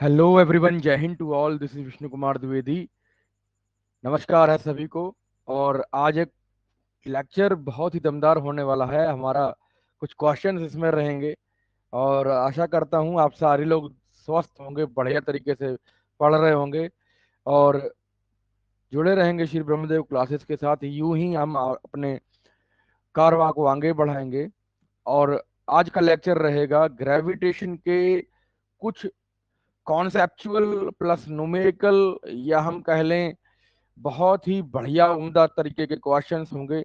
Hello everyone, Jai Hind to all. This is Vishnu Kumar Dwivedi. नमस्कार है सभी को। और आज एक लेक्चर बहुत ही दमदार होने वाला है हमारा। कुछ क्वेश्चंस इसमें रहेंगे और आशा करता हूँ आप सारे लोग स्वस्थ होंगे, बढ़िया तरीके से पढ़ रहे होंगे और जुड़े रहेंगे श्री ब्रह्मदेव क्लासेस के साथ। यूं ही हम अपने कारवां को आगे बढ़ाएंगे। और आज का लेक्चर रहेगा ग्रेविटेशन के कुछ कॉन्सेप्चुअल प्लस न्यूमेरिकल, या हम कह लें बहुत ही बढ़िया उम्दा तरीके के क्वेश्चंस होंगे।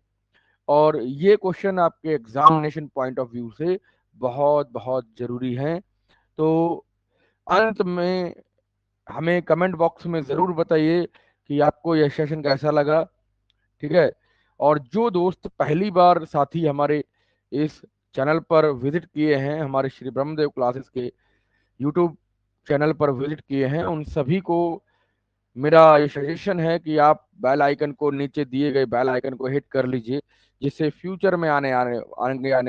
और ये क्वेश्चन आपके एग्जामिनेशन पॉइंट ऑफ व्यू से बहुत बहुत जरूरी हैं। तो अंत में हमें कमेंट बॉक्स में जरूर बताइए कि आपको यह सेशन कैसा लगा। ठीक है। और जो दोस्त पहली बार साथी हमारे इस चैनल पर विजिट किए हैं, हमारे श्री ब्रह्मदेव क्लासेस के यूट्यूब चैनल पर विजिट किए हैं, उन सभी को मेरा ये सजेशन है कि आप बेल आइकन को, नीचे दिए गए बेल आइकन को हिट कर लीजिए, जिससे फ्यूचर में आने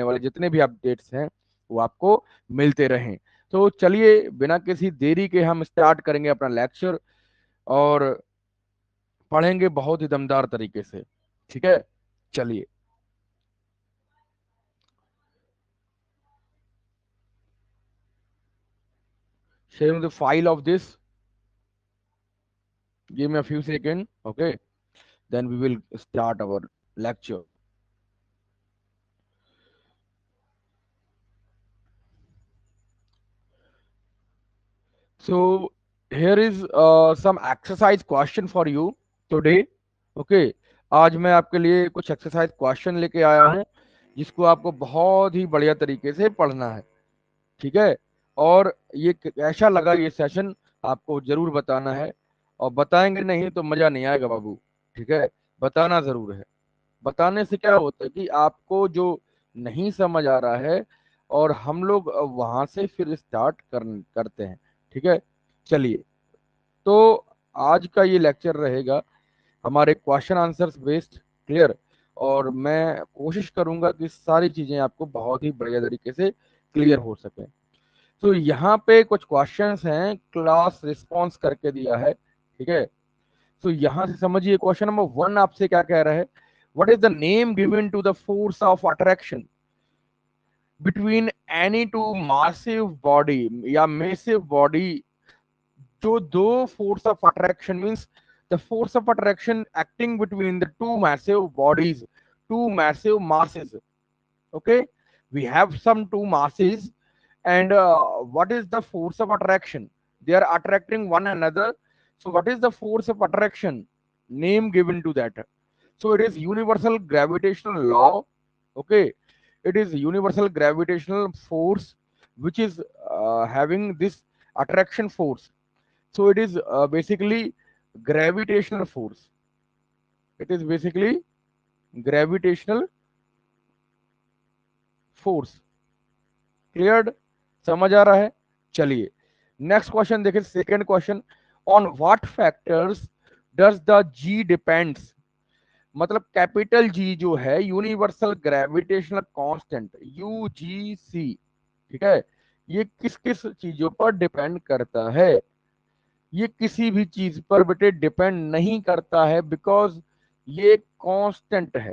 वाले जितने भी अपडेट्स हैं वो आपको मिलते रहें। तो चलिए बिना किसी देरी के हम स्टार्ट करेंगे अपना लेक्चर और पढ़ेंगे बहुत ही दमदार तरीके से। ठीक है, चलिए। Sharing the file of this, give me a few seconds. Okay, then we will start our lecture. So here is some exercise question for you today. Okay, आज मैं आपके लिए कुछ एक्सरसाइज क्वेश्चन लेके आया हूँ जिसको आपको बहुत ही बढ़िया तरीके से पढ़ना है। ठीक है। और ये कैसा लगा ये सेशन आपको जरूर बताना है, और बताएंगे नहीं तो मजा नहीं आएगा बाबू। ठीक है, बताना जरूर है। बताने से क्या होता है कि आपको जो नहीं समझ आ रहा है और हम लोग वहां से फिर स्टार्ट करते हैं। ठीक है, चलिए। तो आज का ये लेक्चर रहेगा हमारे क्वेश्चन आंसर्स बेस्ड। क्लियर। और मैं कोशिश करूंगा कि सारी चीजें आपको बहुत ही बढ़िया तरीके से क्लियर हो सके। तो यहाँ पे कुछ क्वेश्चंस हैं, क्लास रिस्पॉन्स करके दिया है। ठीक है। तो यहां से समझिए, क्वेश्चन नंबर 1 आपसे क्या कह रहा है। What is the name given to the force of attraction between any two massive body या मेसिव बॉडी। जो दो force of attraction means the force of attraction acting between the two massive bodies, two massive masses. Okay, we have some two masses, and what is the force of attraction? They are attracting one another. So what is the force of attraction? Name given to that. So it is universal gravitational law. Okay, it is universal gravitational force which is having this attraction force. So it is basically gravitational force. It is basically gravitational force. Cleared? समझ आ रहा है? चलिए next question देखिए, second question. On what factors does the G depends. मतलब capital G जो है, universal gravitational constant, UGC. ठीक है, ये किस किस चीजों पर डिपेंड करता है? ये किसी भी चीज पर बेटे डिपेंड नहीं करता है, बिकॉज ये कांस्टेंट है।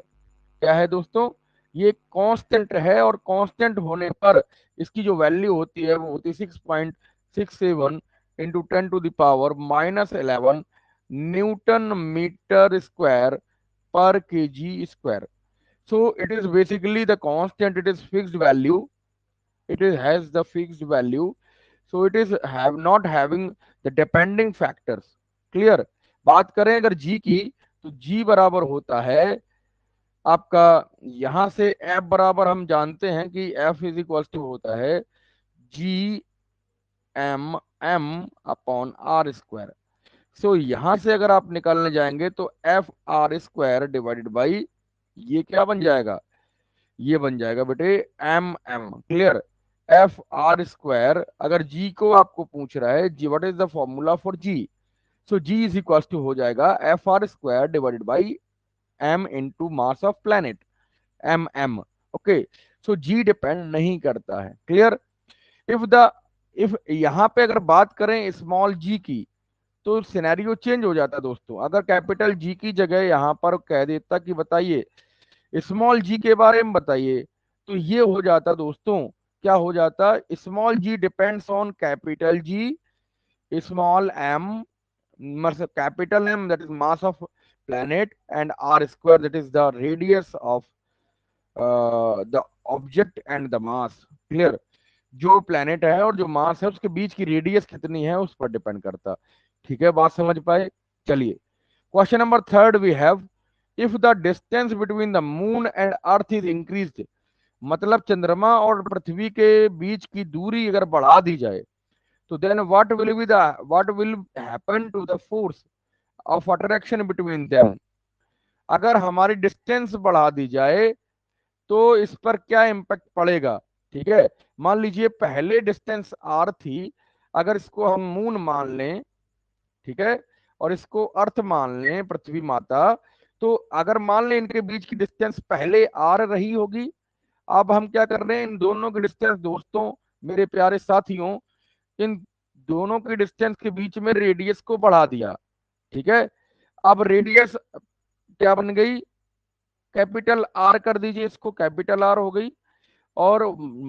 क्या है दोस्तों? ये कांस्टेंट है, और कांस्टेंट होने पर इसकी जो वैल्यू होती है वो होती है 6.67 इंटू 10⁻⁻11 न्यूटन मीटर स्क्वायर पर KG square. So it is basically the constant, it is fixed value, it is has the fixed value. So it is have not having the depending factors. Clear? बात करें अगर g की, तो g बराबर होता है आपका, यहां से f बराबर हम जानते हैं कि f इज इक्वल टू होता है G M M upon R square. So यहां से अगर आप निकालने जाएंगे तो F R square divided by ये क्या बन जाएगा? ये बन जाएगा बेटे M M. Clear? F R square, अगर जी को आपको पूछ रहा है G what is the formula for G, so G is equal to हो जाएगा F R square divided by M into mass of planet, M M. Okay, so ji depend नहीं करता है। क्लियर? इफ द इफ यहाँ पे अगर बात करें स्मॉल जी की, तो सिनेरियो चेंज हो जाता दोस्तों। अगर कैपिटल जी की जगह यहाँ पर कह देता कि बताइए स्मॉल जी के बारे में बताइए, तो ये हो जाता दोस्तों, क्या हो जाता, small G depends on capital G, small M, मतलब capital M that is mass of planet, and r square that is the radius of the object and the mass। Clear, जो प्लेनेट है और जो मास है उसके बीच की रेडियस कितनी है उस पर डिपेंड करता। ठीक है, बात समझ पाए। चलिए question number third we have, if the distance between the moon and earth is increased, मतलब चंद्रमा और पृथ्वी के बीच की दूरी अगर बढ़ा दी जाए, तो then what will happen to the force of attraction between them. अगर हमारी डिस्टेंस बढ़ा दी जाए तो इस पर क्या इम्पैक्ट पड़ेगा। ठीक है, मान लीजिए पहले डिस्टेंस आर थी, अगर इसको हम मून मान लें, ठीक है, और इसको अर्थ मान लें, पृथ्वी माता, तो अगर मान लें इनके बीच की डिस्टेंस पहले आर रही होगी, अब हम क्या कर रहे हैं, इन दोनों की डिस्टेंस दोस्तों, मेरे प्यारे साथियों, इन दोनों की डिस्टेंस के बीच में रेडियस को बढ़ा दिया। ठीक है, अब रेडियस क्या बन गई, कैपिटल आर कर दीजिए, इसको कैपिटल आर हो गई, और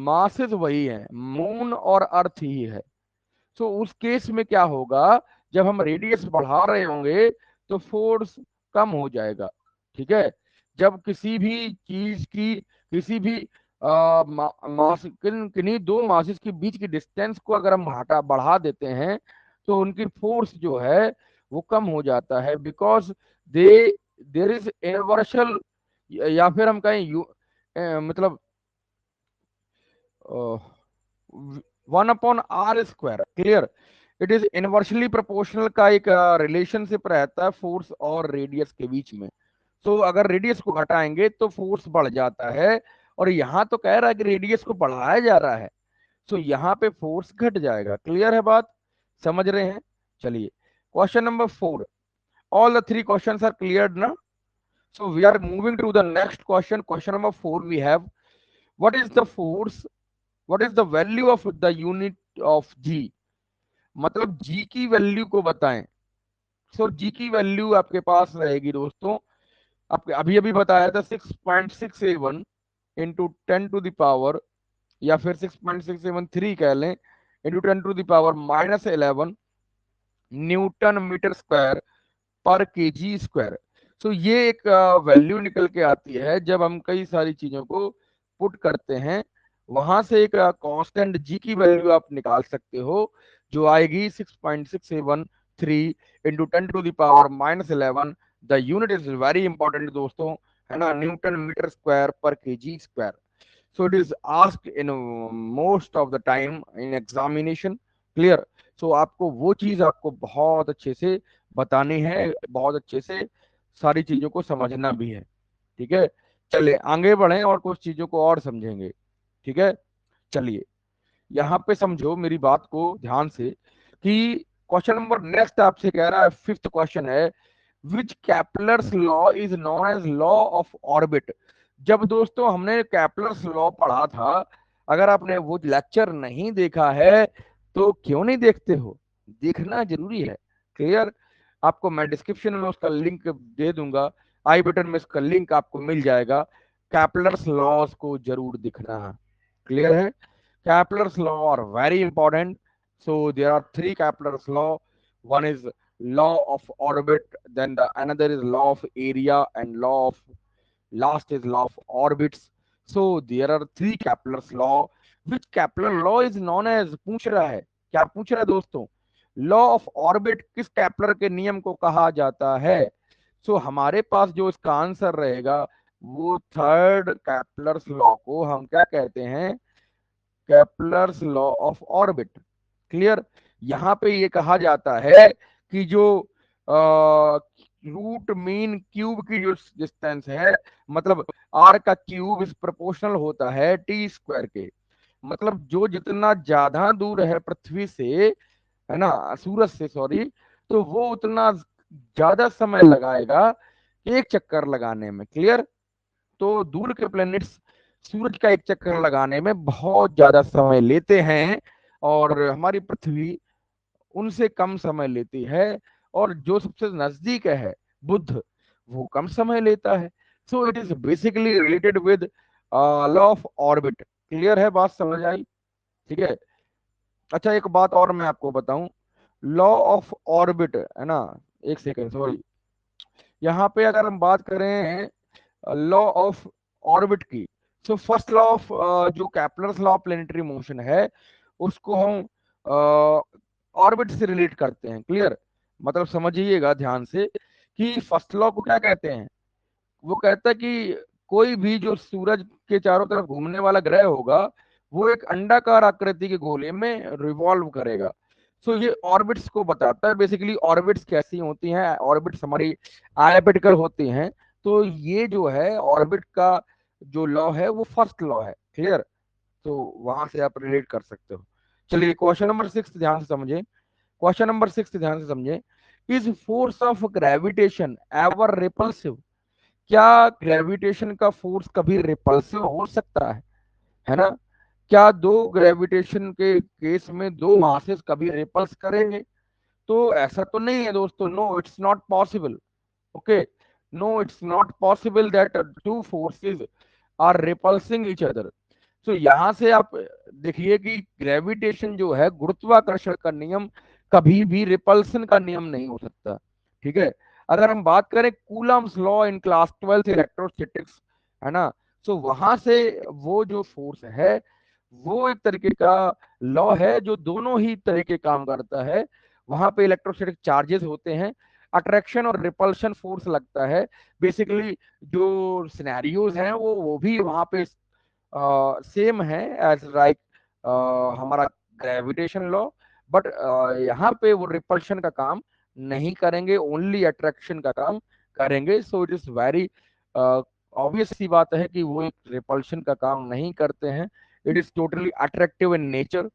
मासेस वही है, मून और अर्थ ही है। तो उस केस में क्या होगा, जब हम रेडियस बढ़ा रहे होंगे तो फोर्स कम हो जाएगा। ठीक है, जब किसी भी चीज की, किसी भी मास, किन्हीं दो मासेस के बीच की डिस्टेंस को अगर हम हटा बढ़ा देते हैं, तो उनकी फोर्स जो है वो कम हो जाता है, बिकॉज दे देर इज इनवर्सल, या फिर हम कहें मतलब 1/r²। Clear, it is inversely proportional का एक रिलेशनशिप रहता है फोर्स और रेडियस के बीच में। तो अगर रेडियस को घटाएंगे तो फोर्स बढ़ जाता है, और यहाँ तो कह रहा है कि रेडियस को बढ़ाया जा रहा है, तो यहाँ पे फोर्स घट जाएगा। क्लियर है बात, समझ रहे हैं। चलिए question number 4, all the three questions are cleared ना। So we are moving to the next question. Question number 4 we have, what is the force, what is the value of the unit of G, मतलब G की value को बताएं। So G की value आपके पास रहेगी दोस्तों, आपके अभी अभी बताया था 6.671 इंटू 10⁻, या फिर 6.673 कह लें, इंटू 10⁻⁻11 न्यूटन मीटर स्क्वायर पर केजी स्क्वायर। तो ये एक वैल्यू निकल के आती है जब हम कई सारी चीजों को पुट करते हैं, वहां से एक कांस्टेंट जी की वैल्यू आप निकाल सकते हो, जो आएगी 6.673 into 10⁻⁻11। The unit is very important दोस्तों, है ना, न्यूटन मीटर स्क्वायर पर KG square. So it is asked in most of the time in examination। Clear, so आपको वो चीज आपको बहुत अच्छे से बतानी है, बहुत अच्छे से सारी चीजों को समझना भी है। ठीक है, चलिए आगे बढ़ें और कुछ चीजों को और समझेंगे। ठीक है, चलिए यहाँ पे समझो मेरी बात को ध्यान से, कि क्वेश्चन नंबर नेक्स्ट आपसे कह रहा है, फिफ्थ क्वेश्चन है, which Kepler's law is known as law of orbit. जब दोस्तों हमने कैपलर्स लॉ पढ़ा था, अगर आपने वो लेक्चर नहीं देखा है तो क्यों नहीं देखते हो, देखना जरूरी है। क्लियर, आपको मैं डिस्क्रिप्शन में उसका लिंक दे दूंगा, आई बटन में इसका लिंक आपको मिल जाएगा। कैपलर्स लॉज को जरूर दिखना है। क्लियर है, Kepler's law are very important. So there are three Kepler's law. One is law of orbit, then the another is law of area, and law of last is law of orbits. So there are three Kepler's law. Which Kepler law is known as, पूछ रहा है, क्या पूछ रहा है दोस्तों, law of orbit किस कैपलर के नियम को कहा जाता है। सो हमारे पास जो इसका आंसर रहेगा, वो थर्ड कैपलर्स लॉ को हम क्या कहते हैं, Kepler's law of orbit. Clear, यहाँ पे ये कहा जाता है कि जो रूट मीन क्यूब की जो डिस्टेंस है, मतलब आर का क्यूब इस प्रोपोर्शनल होता है टी स्क्वायर के, मतलब जो जितना ज्यादा दूर है पृथ्वी से, है ना, सूरज से सॉरी, तो वो उतना ज्यादा समय लगाएगा एक चक्कर लगाने में। क्लियर, तो दूर के प्लैनेट्स सूरज का एक चक्कर लगाने में बहुत ज्यादा समय लेते हैं, और हमारी पृथ्वी उनसे कम समय लेती है, और जो सबसे नजदीक है बुध, वो कम समय लेता है। सो it is basically related with law of orbit. Clear है, बात समझ आई? ठीक है। अच्छा, एक बात और मैं आपको बताऊं, लॉ ऑफ ऑर्बिट है ना, एक सेकेंड सॉरी, यहाँ पे अगर हम बात करें लॉ ऑफ ऑर्बिट की, सो फर्स्ट लॉ ऑफ जो Kepler's law of planetary motion है, उसको हम ऑर्बिट से रिलेट करते हैं। क्लियर? मतलब समझिएगा ध्यान से कि फर्स्ट लॉ को क्या कहते हैं। वो कहता है कि कोई भी जो सूरज के चारों तरफ घूमने वाला ग्रह होगा, वो एक अंडाकार आकृति के गोले में रिवॉल्व करेगा। सो ये ऑर्बिट्स को बताता है। बेसिकली ऑर्बिट्स कैसी होती हैं, ऑर्बिट्स हमारी एलिप्टिकल होती हैं। तो ये जो है ऑर्बिट का जो लॉ है वो फर्स्ट लॉ है। क्लियर? तो वहां से आप रिलेट कर सकते हो। चलिए क्वेश्चन नंबर 6 ध्यान से समझे। क्वेश्चन नंबर 6 ध्यान से समझे। Is force of gravitation ever repulsive? क्या ग्रेविटेशन का फोर्स कभी रिपल्सिव हो सकता है ना? क्या दो ग्रेविटेशन के केस में दो मासेस कभी रिपल्स करेंगे? तो ऐसा तो नहीं है दोस्तों, no it's not possible. Okay, no it's not possible that two forces are repelling each other. तो यहां से आप देखिए कि ग्रेविटेशन जो है, गुरुत्वाकर्षण का नियम, कभी भी रिपल्सन का नियम नहीं हो सकता। ठीक है। अगर हम बात करें Coulomb's law in class 12 electrostatics, है ना, तो वहां से वो जो फोर्स है, वो एक तरीके का लॉ है जो दोनों ही तरीके काम करता है। वहां पे इलेक्ट्रोस्टैटिक चार्जेस होते हैं, अट्रैक्शन और रिपल्शन फोर्स लगता है। बेसिकली जो सिनेरियोज हैं वो भी वहां पे सेम है एज लाइक हमारा ग्रेविटेशन लॉ। बट यहाँ पे वो रिपल्शन का काम नहीं करेंगे, ओनली अट्रैक्शन का काम करेंगे। So it is very obvious सी बात है कि वो एक रिपल्शन का काम नहीं करते हैं। It is totally attractive in nature.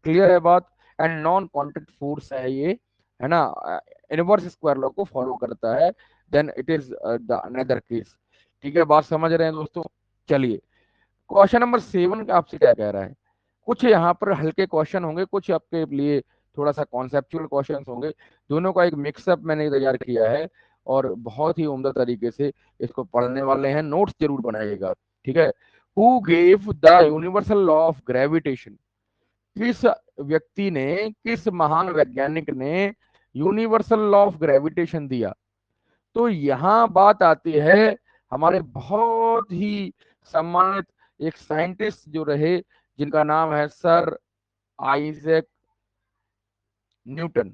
Clear है बात? एंड नॉन कॉन्टैक्ट फोर्स है ये, है ना, इनवर्स स्क्वायर लॉ को फॉलो करता है। Then it is the another case. ठीक है, बात समझ रहे हैं दोस्तों? चलिए क्वेश्चन नंबर 7 आपसे क्या कह रहा है। कुछ यहाँ पर हल्के क्वेश्चन होंगे, कुछ आपके लिए थोड़ा सा कॉन्सेप्चुअल क्वेश्चन होंगे। दोनों का एक मिक्सअप मैंने तैयार किया है, और बहुत ही उम्दा तरीके से इसको पढ़ने वाले हैं। नोट्स जरूर बनाइएगा। ठीक है। Who gave the universal law of gravitation? किस व्यक्ति ने, किस महान वैज्ञानिक ने यूनिवर्सल लॉ ऑफ ग्रेविटेशन दिया? तो यहाँ बात आती है हमारे बहुत ही सम्मानित एक साइंटिस्ट जो रहे, जिनका नाम है sir Isaac Newton.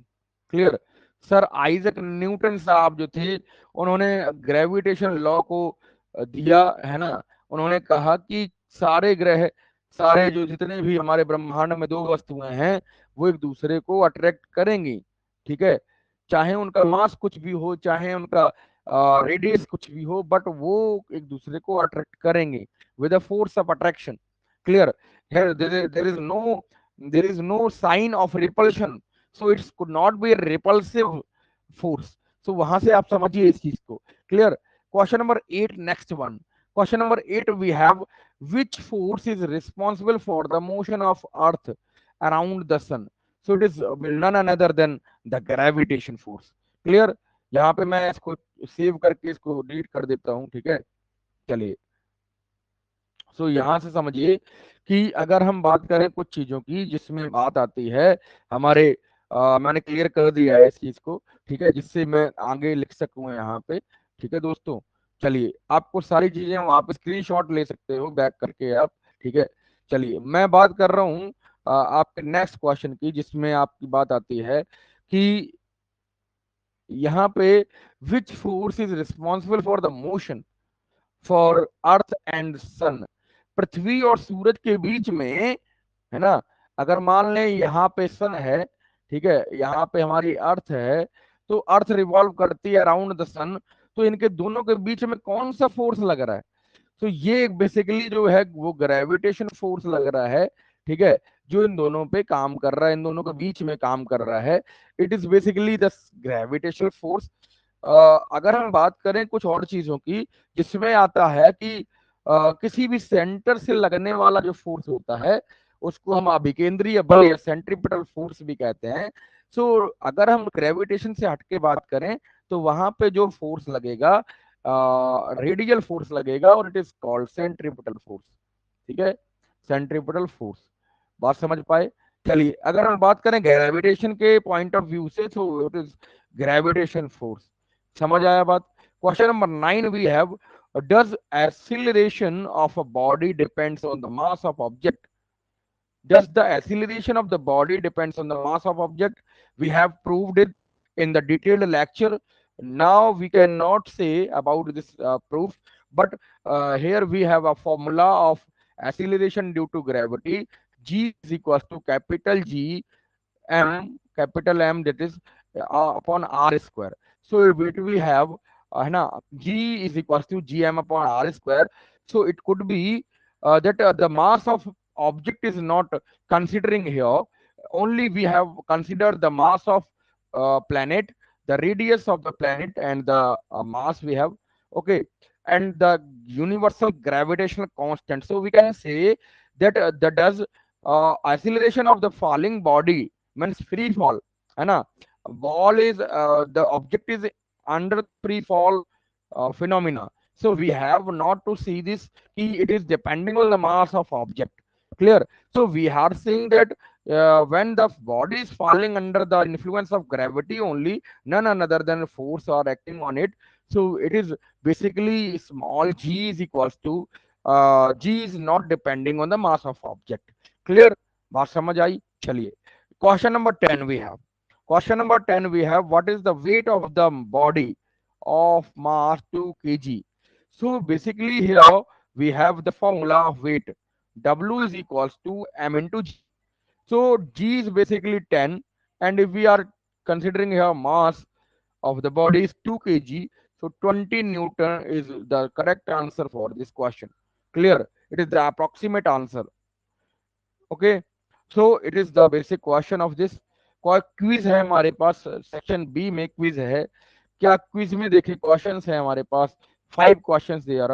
Clear? Sir Isaac Newton साहब जो थे, उन्होंने ग्रेविटेशन लॉ को दिया, है ना। उन्होंने कहा कि सारे ग्रह, सारे जो जितने भी हमारे ब्रह्मांड में दो वस्तुएं हैं, वो एक दूसरे को अट्रैक्ट करेंगी। ठीक है। चाहे उनका मास कुछ भी हो, चाहे उनका रेडियस कुछ भी हो, बट वो एक दूसरे को अट्रैक्ट करेंगे with a force of attraction. Clear? There is no sign of repulsion, so it's could not be repulsive force. सो वहां से आप समझिए इस चीज को। Clear? Question number 8, next one. Question number 8 we have, which force is responsible for the motion of earth around the sun? So it is none another than the gravitation force. Clear? यहाँ पे मैं इसको save करके इसको delete कर देता हूँ। ठीक है। चलिए, सो यहाँ से समझिए कि अगर हम बात करें कुछ चीजों की जिसमें बात आती है हमारे, मैंने क्लियर कर दिया है इस चीज को। ठीक है, जिससे मैं आगे लिख सकूं यहाँ पे। ठीक है दोस्तों। चलिए, आपको सारी चीजें आप स्क्रीनशॉट ले सकते हो बैक करके आप। ठीक है। चलिए, मैं बात कर रहा हूँ आपके नेक्स्ट क्वेश्चन की, जिसमें आपकी बात आती है कि यहाँ पे which force is responsible for the motion for earth and sun? पृथ्वी और सूरज के बीच में, है ना, अगर मान लें यहाँ पे सन है, ठीक है, यहाँ पे हमारी अर्थ है, तो अर्थ रिवॉल्व करती है अराउंड द सन। तो इनके दोनों के बीच में कौन सा फोर्स लग रहा है? तो ये बेसिकली जो है वो ग्रेविटेशन फोर्स लग रहा है। ठीक है, जो इन दोनों पे काम कर रहा है, इन दोनों के बीच में काम कर रहा है। It is basically the gravitational force. अगर हम बात करें कुछ और चीजों की, जिसमें आता है कि किसी भी सेंटर से लगने वाला जो फोर्स होता है, उसको हम अभिकेंद्रीय बल या सेंट्रीपिटल फोर्स भी कहते हैं। सो अगर हम ग्रेविटेशन से हटके बात करें तो वहां पे जो फोर्स लगेगा रेडियल फोर्स लगेगा, और it is called centripetal force. ठीक है, सेंट्रीपिटल फोर्स। बात समझ पाए? चलिए, अगर हम बात करें ग्रेविटेशन के पॉइंट ऑफ व्यू से, तो इट इज ग्रेविटेशन फोर्स। समझ आया बात? Question number 9 we have, does acceleration of a body depends on the mass of object? Does the acceleration of the body depends on the mass of object? We have proved it in the detailed lecture. Now we cannot say about this proof, but here we have a formula of acceleration due to gravity. G is equals to capital G m, capital M, that is upon r square. So it we have है ना, G is equals to gm upon r square. So it could be that the mass of object is not considering here. Only we have considered the mass of planet, the radius of the planet, and the mass we have. Okay, and the universal gravitational constant. So we can say that that does acceleration of the falling body means free fall, है ना? Ball is the object is under the free fall phenomena. So we have not to see this key, it is depending on the mass of object. Clear? So we are saying that when the body is falling under the influence of gravity only, none other than force are acting on it. So it is basically small g is equals to g is not depending on the mass of object. Clear? बात समझ आई? चलिए, question number 10 we have. Question number 10 we have, what is the weight of the body of mass 2 kg? So basically here we have the formula of weight. W is equals to m into g. So g is basically 10, and if we are considering here mass of the body is 2 kg, so 20 Newton is the correct answer for this question. Clear? It is the approximate answer. Okay, so it is the basic question of this. Quiz है हमारे पास, section B में quiz है। क्या quiz में देखिए questions है हमारे पास, 5 questions they are.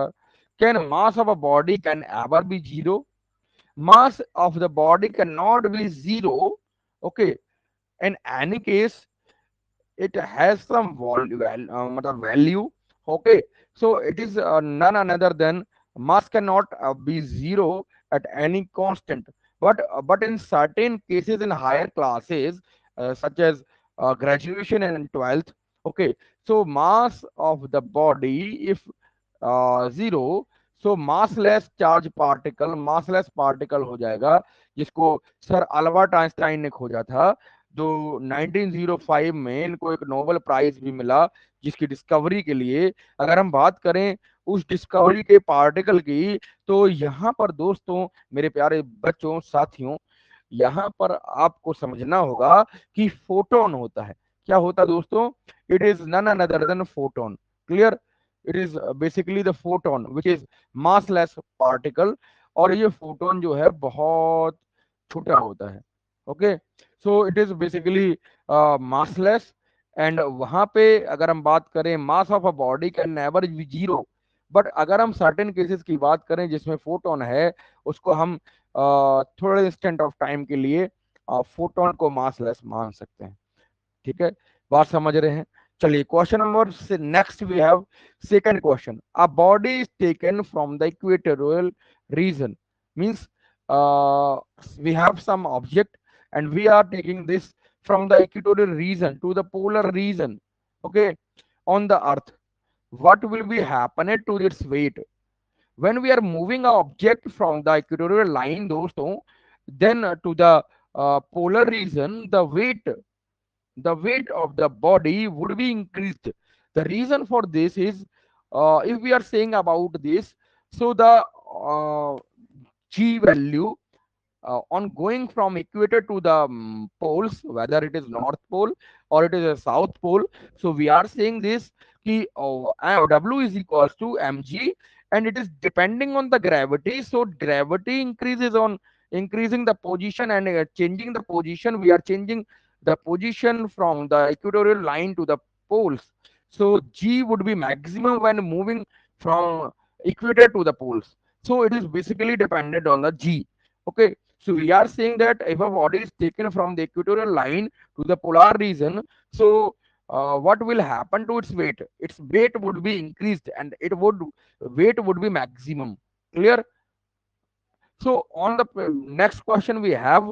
Can mass of a body can ever be zero? Mass of the body can not be zero. Okay, in any case it has some value. Okay, so it is none another than mass cannot be zero at any constant, but in certain cases in higher classes such as graduation and 12th, okay, so mass of the body if zero, so massless charge particle, massless particle हो जाएगा, जिसको sir Albert Einstein ने खोजा था, जो 1905 में इनको एक नोबेल प्राइज भी मिला जिसकी डिस्कवरी के लिए। अगर हम बात करें उस डिस्कवरी के पार्टिकल की, तो यहाँ पर दोस्तों, मेरे प्यारे बच्चों, साथियों, यहाँ पर आपको समझना होगा कि फोटोन होता है। क्या होता है दोस्तों? It is none other than photon. Clear? It is basically the photon which is massless particle, और ये फोटोन जो है बहुत छोटा होता है। Okay, so it is basically massless, and वहां पे अगर हम बात करें mass of a body can never be zero, but अगर हम सर्टेन केसेस की बात करें जिसमें फोटोन है, उसको हम थोड़े इंस्टेंट ऑफ टाइम के लिए फोटोन को मासलेस मान सकते हैं। ठीक है, बात समझ रहे हैं? चलिए, क्वेश्चन नंबर से next we have second question. A body is taken from the equatorial region, means we have some object and we are taking this from the equatorial region to the polar region, okay, on the earth. What will be happening to its weight when we are moving an object from the equatorial line, दोस्तों, then to the polar region, the weight of the body would be increased. The reason for this is, if we are saying about this, so the g value on going from equator to the poles, whether it is north pole or it is a south pole, so we are saying this ki, w is equals to mg, and it is depending on the gravity. So gravity increases on increasing the position and changing the position, we are changing the position from the equatorial line to the poles. So g would be maximum when moving from equator to the poles. So it is basically dependent on the g. Okay, So we are saying that if a body is taken from the equatorial line to the polar region, so what will happen to its weight? Its weight would be increased and it would weight would be maximum. Clear? So on the next question we have,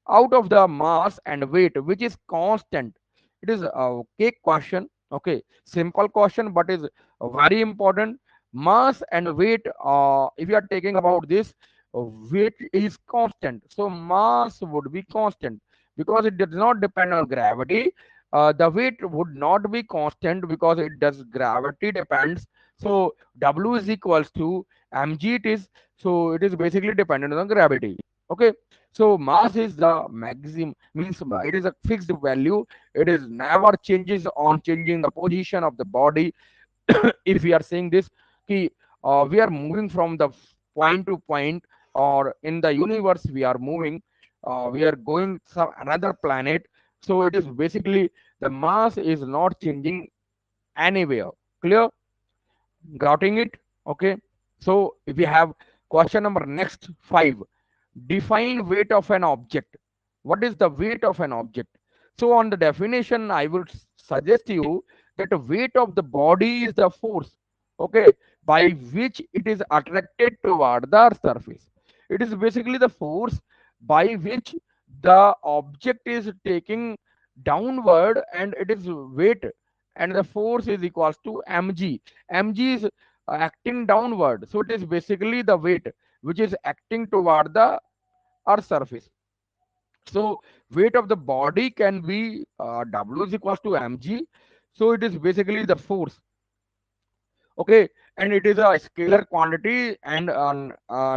out of the mass and weight which is constant, it is a cake question. Okay, simple question but is very important. Mass and weight, if you are taking about this, weight is constant, so mass would be constant because it does not depend on gravity. The weight would not be constant because it does gravity depends. So w is equals to mg it is, so it is basically dependent on gravity. Okay, so mass is the maximum, means it is a fixed value. It is never changes on changing the position of the body. If we are saying this, ki, we are moving from the point to point, or in the universe we are moving, we are going some another planet. So it is basically the mass is not changing anywhere. Clear? Getting it? Okay. So if we have question number next 5, define weight of an object. What is the weight of an object? So on the definition, I would suggest you that the weight of the body is the force, okay, by which it is attracted toward the earth's surface. It is basically the force by which the object is taking downward, and it is weight, and the force is equals to mg. Mg is acting downward, so it is basically the weight which is acting toward the earth's surface. So weight of the body can be w is equals to mg. So it is basically the force. Okay, and it is a scalar quantity, and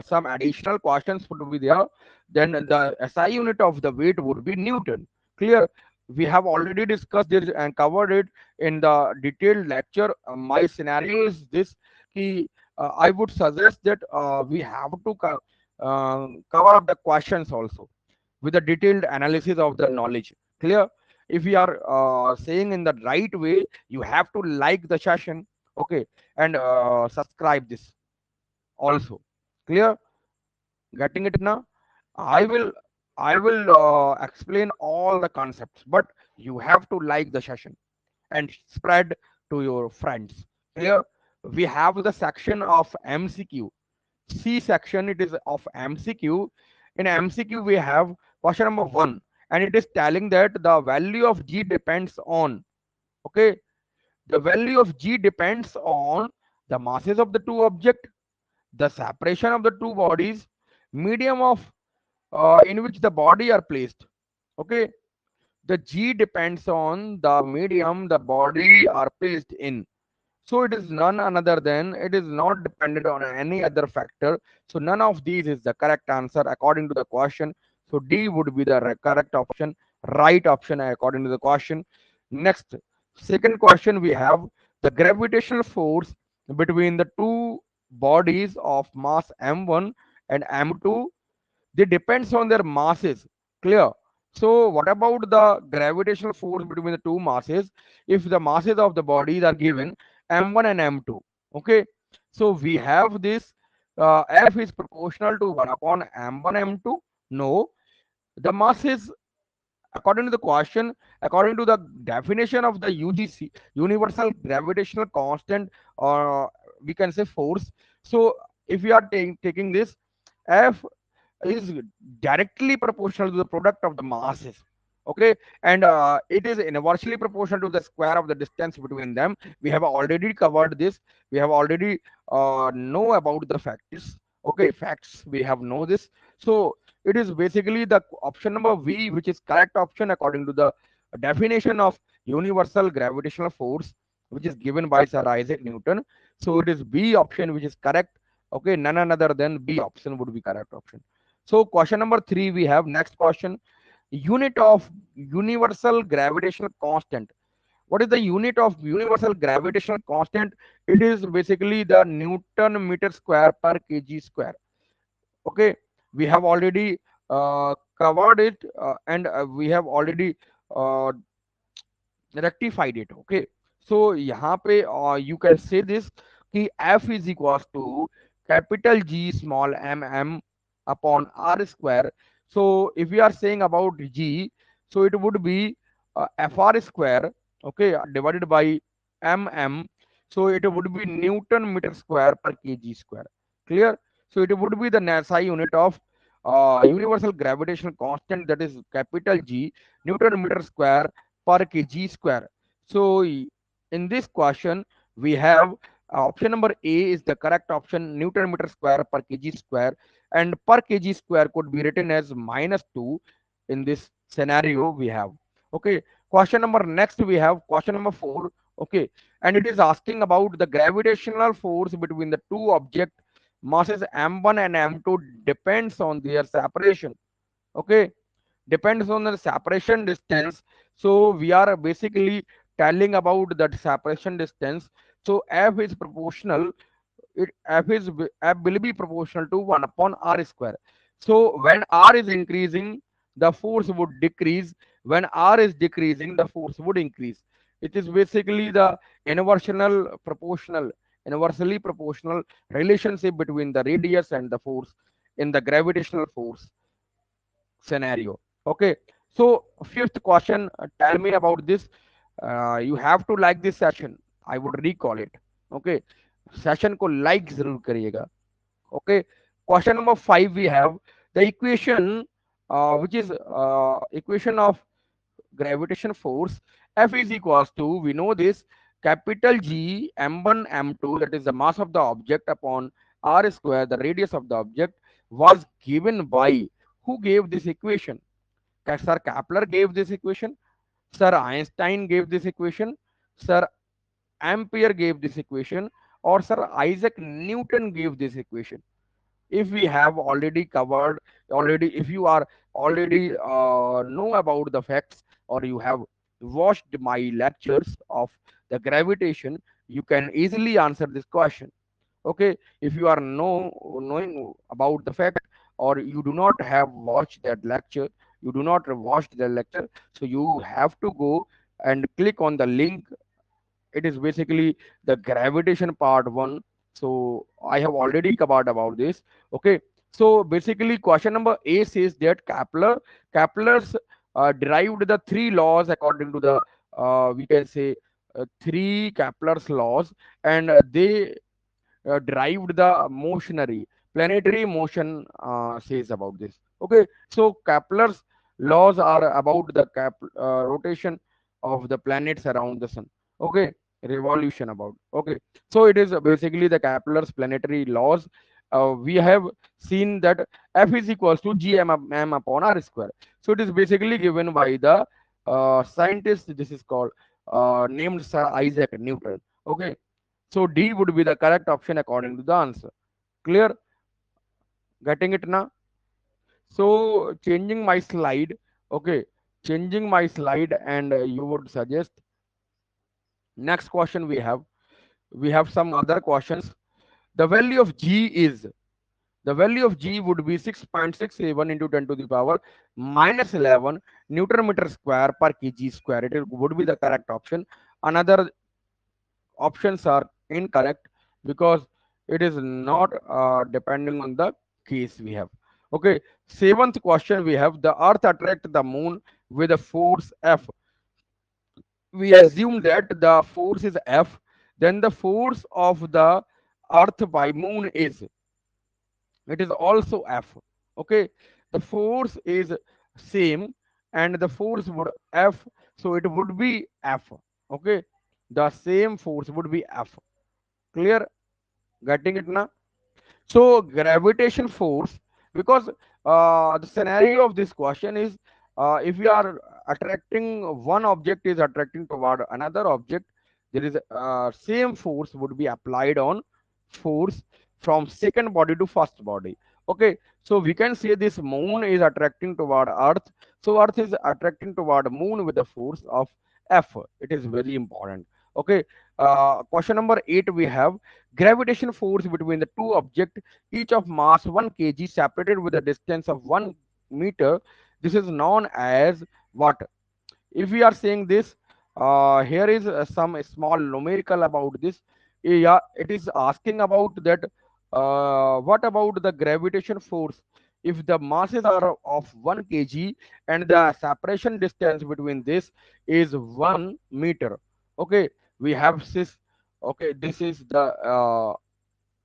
some additional questions would be there. Then the SI unit of the weight would be Newton. Clear? We have already discussed this and covered it in the detailed lecture. My scenario is this: ki, I would suggest that we have to cover up the questions also with a detailed analysis of the knowledge. Clear? If you are saying in the right way, you have to like the session, okay, and subscribe this also. Clear? Getting it now? I will I will explain all the concepts, but you have to like the session and spread to your friends. Clear? We have the section of MCQ. C section, it is of MCQ. In MCQ, we have question number 1, and it is telling that the value of G depends on, okay, the value of G depends on the masses of the two objects, the separation of the two bodies, medium of in which the body are placed. Okay, the G depends on the medium the body are placed in. So it is none another than, it is not dependent on any other factor. So none of these is the correct answer according to the question. So D would be the correct option, right option according to the question. Next, second question we have, the gravitational force between the two bodies of mass m1 and m2, they depends on their masses. Clear? So what about the gravitational force between the two masses? If the masses of the bodies are given m1 and m2, okay, so we have this, f is proportional to 1 upon m1 m2. No, the masses, according to the question, according to the definition of the UGC, universal gravitational constant, or we can say force. So if we are taking this, f is directly proportional to the product of the masses. Okay, and it is inversely proportional to the square of the distance between them. We have already covered this. We have already know about the facts. Okay, facts we have know this. So it is basically the option number V, which is correct option according to the definition of universal gravitational force, which is given by Sir Isaac Newton. So it is B option which is correct. Okay, none another than B option would be correct option. So question number 3 we have next question. Unit of universal gravitational constant. What is the unit of universal gravitational constant? It is basically the Newton meter square per kg square. Okay, we have already covered it, and we have already uh, rectified it. Okay, so यहाँ पे you can say this कि F is equals to capital G small m m upon r square. So if we are saying about g, so it would be fr square, okay, divided by mm. So it would be Newton meter square per kg square. Clear? So it would be the SI unit of universal gravitational constant, that is capital G, Newton meter square per kg square. So in this question, we have option number A is the correct option, Newton meter square per kg square, and per kg square could be written as -2 in this scenario we have. Okay, question number next we have question number 4. Okay, and it is asking about the gravitational force between the two object masses m1 and m2 depends on their separation. Okay, depends on the separation distance. So we are basically telling about that separation distance. So f is proportional, f will be proportional to 1 upon r square. So when r is increasing, the force would decrease. When r is decreasing, the force would increase. It is basically the inversional proportional, inversely proportional relationship between the radius and the force in the gravitational force scenario. Okay, so fifth question, tell me about this. You have to like this session, I would recall it. Okay, session को like जरूर करिएगा. Okay, question number 5 we have the equation, which is equation of gravitation force. F is equals to, we know this, capital G m1 m2, that is the mass of the object, upon r square, the radius of the object, was given by, who gave this equation? Sir Kepler gave this equation, Sir Einstein gave this equation, Sir Ampere gave this equation, or Sir Isaac Newton gave this equation. If we have already covered, already, if you are already know about the facts, or you have watched my lectures of the gravitation, you can easily answer this question. Okay, if you are knowing about the fact, or you do not have watched that lecture, you do not watch the lecture, so you have to go and click on the link. It is basically the gravitation part 1. So I have already covered about this. Okay, so basically question number A says that Kepler's derived the three laws according to the, we can say, three Kepler's laws, and they derived the motionary planetary motion, says about this. Okay, so Kepler's laws are about the rotation of the planets around the sun. Okay, revolution about. Okay, so it is basically the Kepler's planetary laws. We have seen that F is equals to m upon r square. So it is basically given by the scientist. This is called named Sir Isaac Newton. Okay, so D would be the correct option according to the answer. Clear? Getting it now? So changing my slide. Okay, changing my slide, and you would suggest next question we have. We have some other questions. The value of G is, the value of G would be 6.671 into 10 to the power minus 11 Newton meter square per kg square. It would be the correct option. Another options are incorrect because it is not depending on the case we have. Okay, seventh question we have, the earth attract the moon with a force F. We assume that the force is F, then the force of the earth by moon is, it is also F. Okay, the force is same, and the force would F, so it would be F. Okay, the same force would be F. Clear? Getting it now? So gravitation force, because the scenario of this question is, if we are attracting, one object is attracting toward another object, there is same force would be applied on force from second body to first body. Okay, so we can say this moon is attracting toward earth, so earth is attracting toward moon with the force of F. It is very important. Okay, question number 8 we have, gravitation force between the two objects, each of mass 1 kg, separated with a distance of 1 meter. This is known as what? If we are saying this, here is some small numerical about this. Yeah, it is asking about that. What about the gravitation force? if the masses are of 1 kg and the separation distance between this is 1 meter. Okay, we have this. Okay, this is the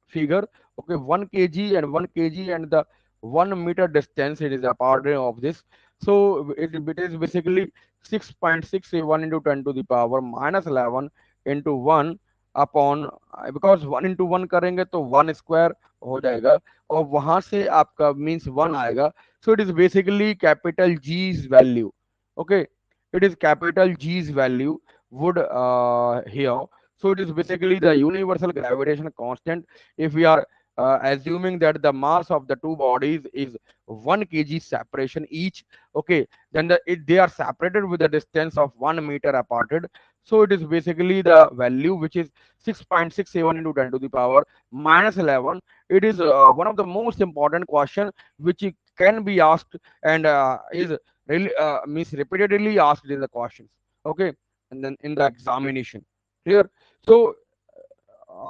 figure. Okay, 1 kg and 1 kg and the 1 meter distance, it is a part of this. So it is basically 6.671 into 10 to the power minus 11 into 1 upon, because 1 into 1 करेंगे तो 1 square हो जाएगा और वहां से आपका means 1 आएगा. So it is basically capital G's value. Okay, it is capital G's value would here. So it is basically the universal gravitation constant. If we are assuming that the mass of the two bodies is 1 kg separation each, okay, then they are separated with a distance of 1 meter aparted. So it is basically the value which is 6.67 into 10 to the power minus 11. It is one of the most important question which can be asked and is really means repeatedly asked in the questions. Okay, and then in the examination. Clear? So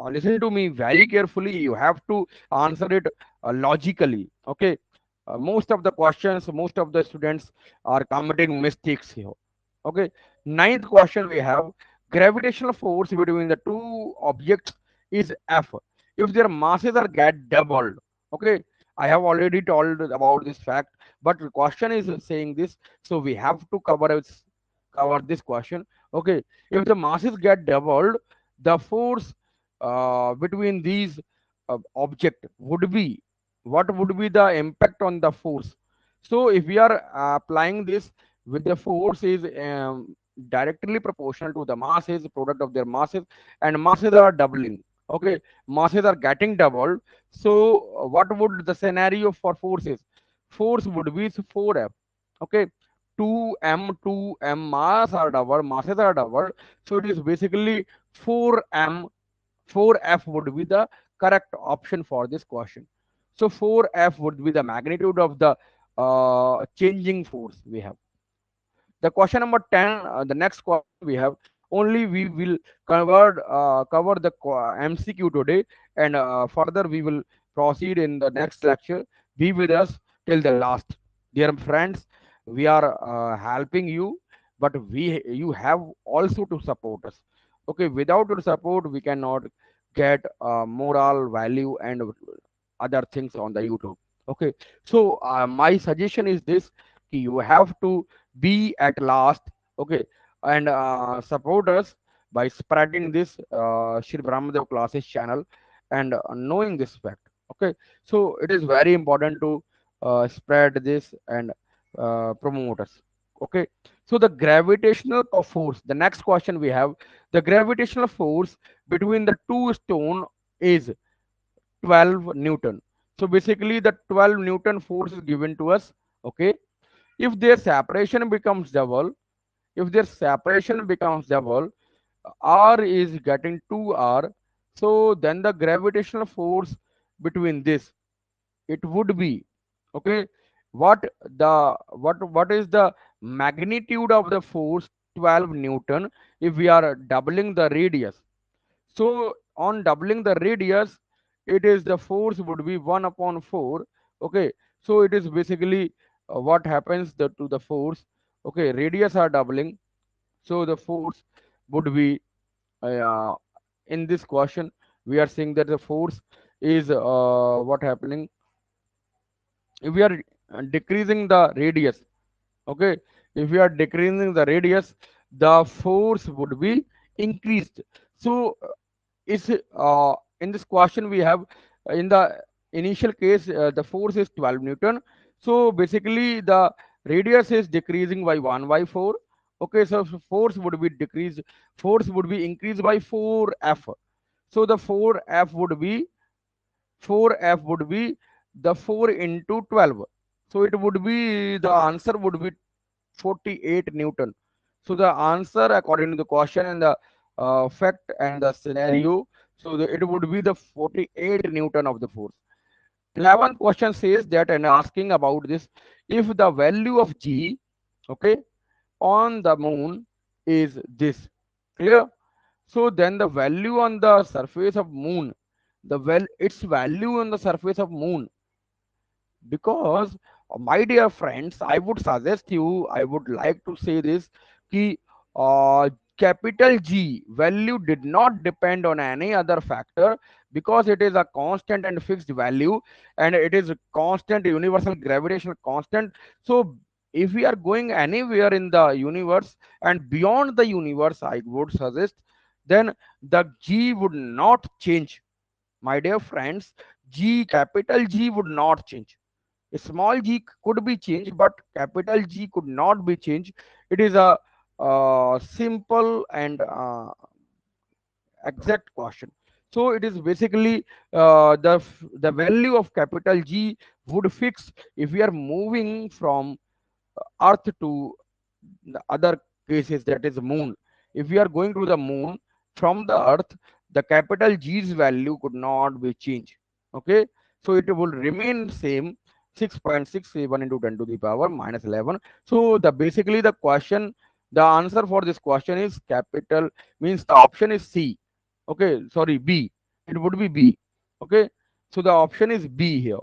listen to me very carefully. You have to answer it logically. Okay. Most of the questions, most of the students are committing mistakes here. Okay. Ninth question we have: gravitational force between the two objects is F if their masses are get doubled. Okay. I have already told about this fact, but the question is saying this, so we have to cover this question. Okay. If the masses get doubled, the force between these object would be, what would be the impact on the force. So if we are applying this with the force is directly proportional to the masses, product of their masses, and masses are doubling. Okay, masses are getting doubled. So what would the scenario for force is? Force would be 4f. Okay, 2m mass are doubled, masses are doubled, so it is basically 4m. 4f would be the correct option for this question. So 4f would be the magnitude of the changing force we have. The question number 10, the next question we have, only we will cover the MCQ today, and further we will proceed in the next lecture. Be with us till the last. Dear friends, we are helping you, but you have also to support us. Okay, without your support, we cannot get moral value and other things on the YouTube. Okay, so my suggestion is this: कि you have to be at last. Okay, and support us by spreading this Shri Brahmdev classes channel and knowing this fact. Okay, so it is very important to spread this and promote us. Okay, so the gravitational force, the next question we have, the gravitational force between the two stone is 12 Newton. So basically the 12 Newton force is given to us. Okay, if their separation becomes double, if their separation becomes double, r is getting 2r, so then the gravitational force between this, it would be, okay, what is the magnitude of the force 12 Newton if we are doubling the radius. So on doubling the radius, it is the force would be 1 upon 4. Okay, so it is basically what happens to the force. Okay, radius are doubling, so the force would be uh, in this question we are saying that the force is what happening if we are decreasing the radius. Okay, if we are decreasing the radius, the force would be increased. So is in this question we have in the initial case the force is 12 Newton. So basically the radius is decreasing by 1 by 4. Okay, so force would be decreased, force would be increased by 4f. So the 4f would be 4f would be the 4 into 12. So it would be, the answer would be 48 Newton. So the answer according to the question and the fact and the scenario, so it would be the 48 Newton of the force. 11th question says that, and asking about this, if the value of G, okay, on the moon is this. Clear? So then the value on the surface of moon, its value on the surface of moon, Because my dear friends, I would suggest you, I would like to say this कि capital G value did not depend on any other factor, because it is a constant and fixed value, and it is a constant universal gravitational constant. So if we are going anywhere in the universe and beyond the universe, I would suggest, then the G would not change. My dear friends, G, capital G would not change. A small g could be changed, but capital G could not be changed. It is a simple and exact question. So it is basically the value of capital G would fix if we are moving from Earth to the other cases, that is moon. If we are going to the moon from the earth, the capital G's value could not be changed. Okay, so it will remain same, 6.67 into 10 to the power minus 11. So the basically the question, the answer for this question is capital, means the option is C. Okay, sorry, B, it would be B. Okay, so the option is B here.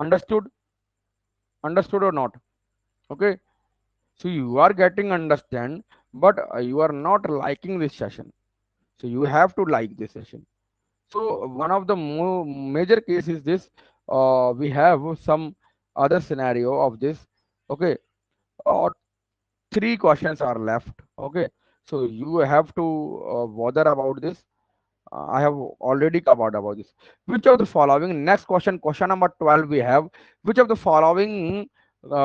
Understood? Understood or not? Okay, so you are getting understand, but you are not liking this session. So you have to like this session. So one of the major case is this. We have some other scenario of this. Okay, uh, three questions are left. Okay, so you have to bother about this. I have already covered about this. Which of the following, next question, question number 12 we have, which of the following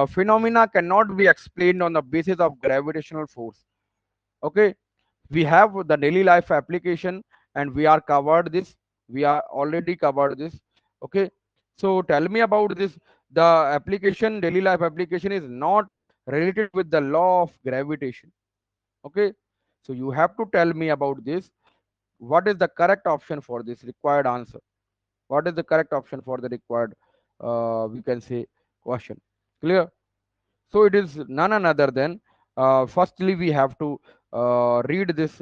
phenomena cannot be explained on the basis of gravitational force? Okay, we have the daily life application, and we are covered this, we are already covered this. Okay, so tell me about this. The application, daily life application, is not related with the law of gravitation. Okay, so you have to tell me about this. What is the correct option for this required answer? What is the correct option for the required, we can say, question? Clear? So it is none another than, firstly we have to read this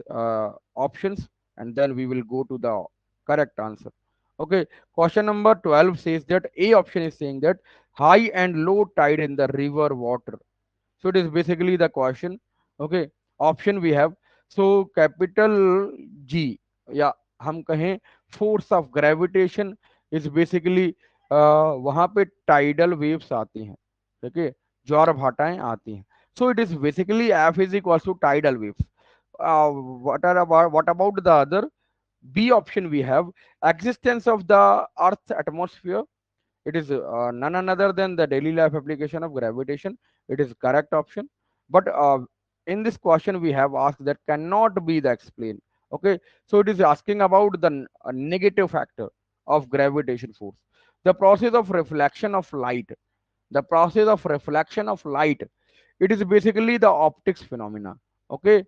options, and then we will go to the correct answer. Okay, question number 12 says that A option is saying that high and low tide in the river water. So it is basically the question. Okay, option we have, so capital G, या हम कहें force of gravitation is basically, वहां पे tidal waves आती हैं, ठीक है, ज्वार भाटाएं आती हैं. So it is basically F is equal to tidal waves. What about the other B option we have, existence of the earth's atmosphere? It is none another than the daily life application of gravitation. It is correct option. But in this question, we have asked that cannot be the explained. Okay, so it is asking about the negative factor of gravitation force. The process of reflection of light. The process of reflection of light. It is basically the optics phenomena. Okay,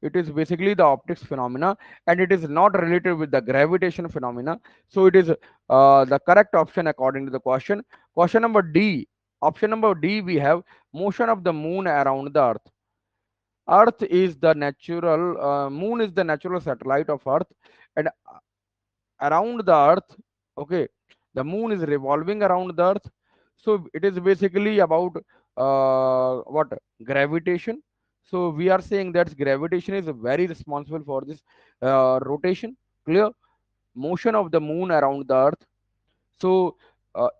it is basically the optics phenomena, and it is not related with the gravitation phenomena. So it is the correct option according to the question. Question number D, option number D, we have motion of the moon around the earth. Earth is the natural, moon is the natural satellite of earth, and around the earth, okay, the moon is revolving around the earth. So it is basically about what, gravitation. So we are saying that gravitation is very responsible for this rotation. Clear? Motion of the moon around the earth. So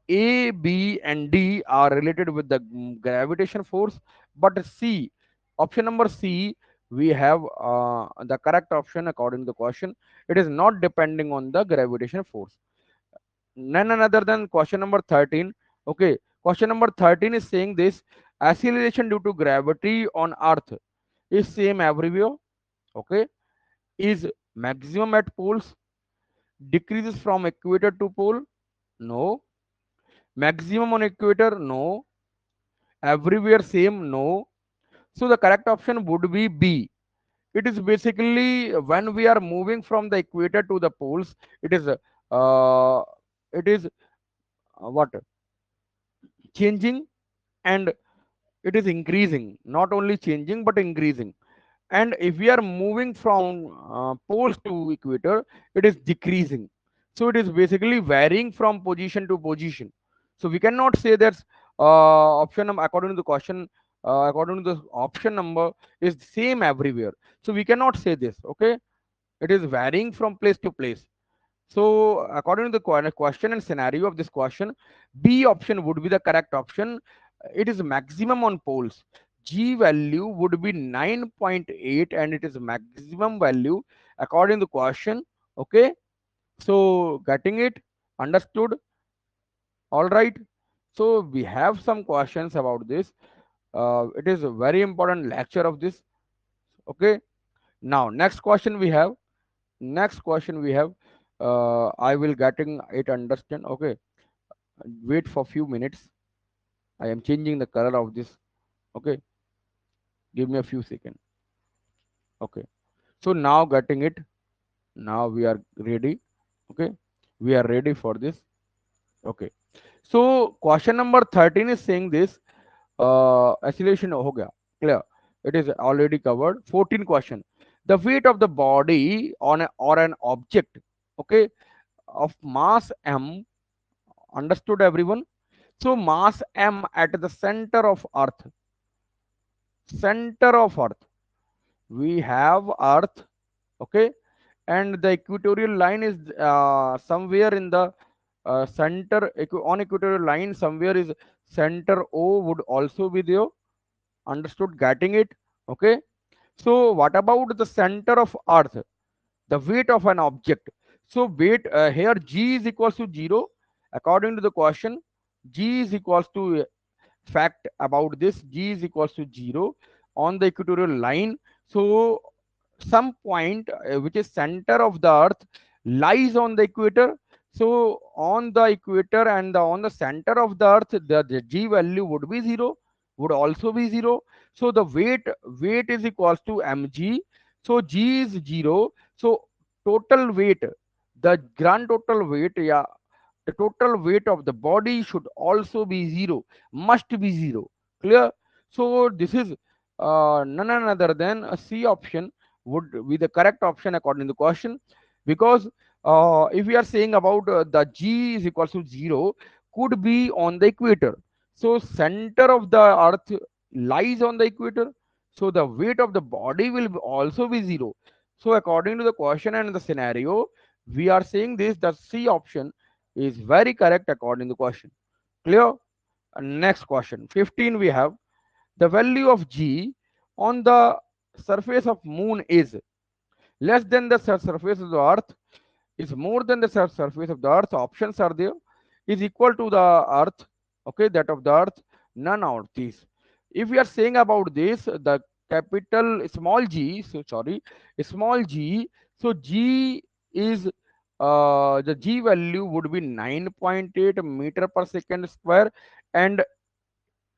A, B, and D are related with the gravitation force, but C, option number C, we have the correct option according to the question. It is not depending on the gravitation force. None another than question number 13. Okay, question number 13 is saying this: acceleration due to gravity on Earth is same everywhere. Okay, is maximum at poles, decreases from equator to pole? No. Maximum on equator? No. Everywhere same? No. So the correct option would be B. It is basically when we are moving from the equator to the poles, it is uh, it is what, changing, and it is increasing. Not only changing but increasing. And if we are moving from poles to equator, it is decreasing. So it is basically varying from position to position. So we cannot say that option number according to the question, according to the option number is same everywhere. So we cannot say this. Okay, it is varying from place to place. So according to the question and scenario of this question, B option would be the correct option. It is maximum on poles. G value would be 9.8 and it is maximum value according to the question. Okay, so getting it understood. All right. So we have some questions about this. It is a very important lecture of this. Okay. Now next question we have. Next question we have. I will getting it understand. Okay. Wait for few minutes. I am changing the color of this. Okay. Give me a few seconds. Okay. So now getting it. Now we are ready. Okay. We are ready for this. Okay. So question number 13 is saying this. Acceleration हो गया. Clear. It is already covered. 14 question. The weight of the body on or an object, okay, of mass m. Understood, everyone? So mass m at the center of Earth. Center of Earth. We have Earth, okay, and the equatorial line is somewhere in the center on equatorial line. Somewhere is center O would also be there. Understood? Getting it? Okay. So what about the center of Earth? The weight of an object. So weight here G is equals to 0. According to the question, G is equals to fact about this. G is equals to 0 on the equatorial line. So some point which is center of the Earth lies on the equator. So on the equator and on the center of the Earth, the G value would be 0, would also be 0. So the weight is equals to mg. So G is 0. So total weight, the grand total weight, yeah, the total weight of the body should also be 0, must be 0. Clear? So this is none other than a C option would be the correct option according to the question, because if we are saying about the G is equals to 0 could be on the equator. So center of the Earth lies on the equator. So the weight of the body will also be 0. So according to the question and the scenario, we are saying this, the C option is very correct according to the question. Clear? Next question 15 we have. The value of G on the surface of moon is less than the surface of the earth, is more than the surface of the earth. Options are there. Is equal to the earth, okay, that of the earth, none of these. If we are saying about this, the capital small g, so sorry, small g, so G is the G value would be 9.8 meter per second square, and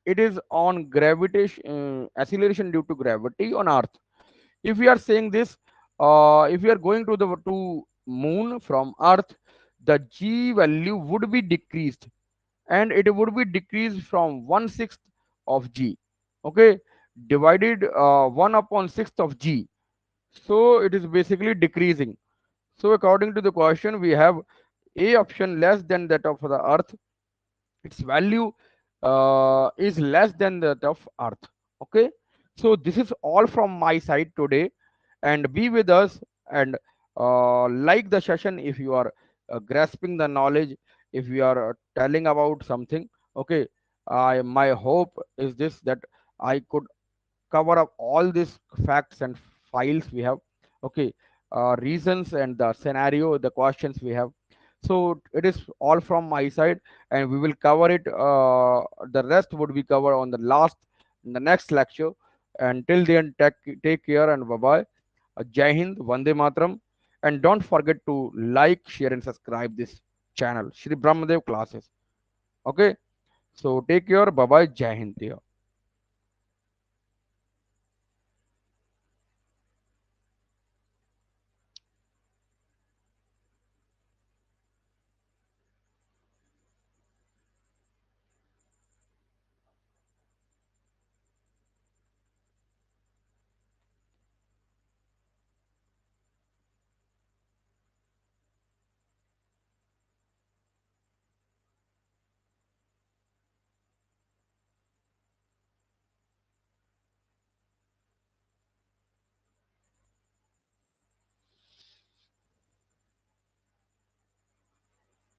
it is on gravitation, acceleration due to gravity on earth. If we are saying this, if we are going to the to moon from earth, the G value would be decreased, and it would be decreased from 1/6 of G, okay, divided 1 upon 6th of G. So it is basically decreasing. So according to the question, we have A option less than that of the earth. Its value is less than that of earth. Okay, so this is all from my side today, and be with us, and like the session if you are grasping the knowledge, if you are telling about something. Okay, my hope is this, that I could cover up all these facts and files we have. Okay, reasons and the scenario, the questions we have. So it is all from my side, and we will cover it. The rest would be covered on the last, in the next lecture. Until then, take care and bye bye. Jai Hind, Vande Matram, and don't forget to like, share, and subscribe this channel, Shri Brahmdev classes. Okay, so take care, bye bye, Jai Hind.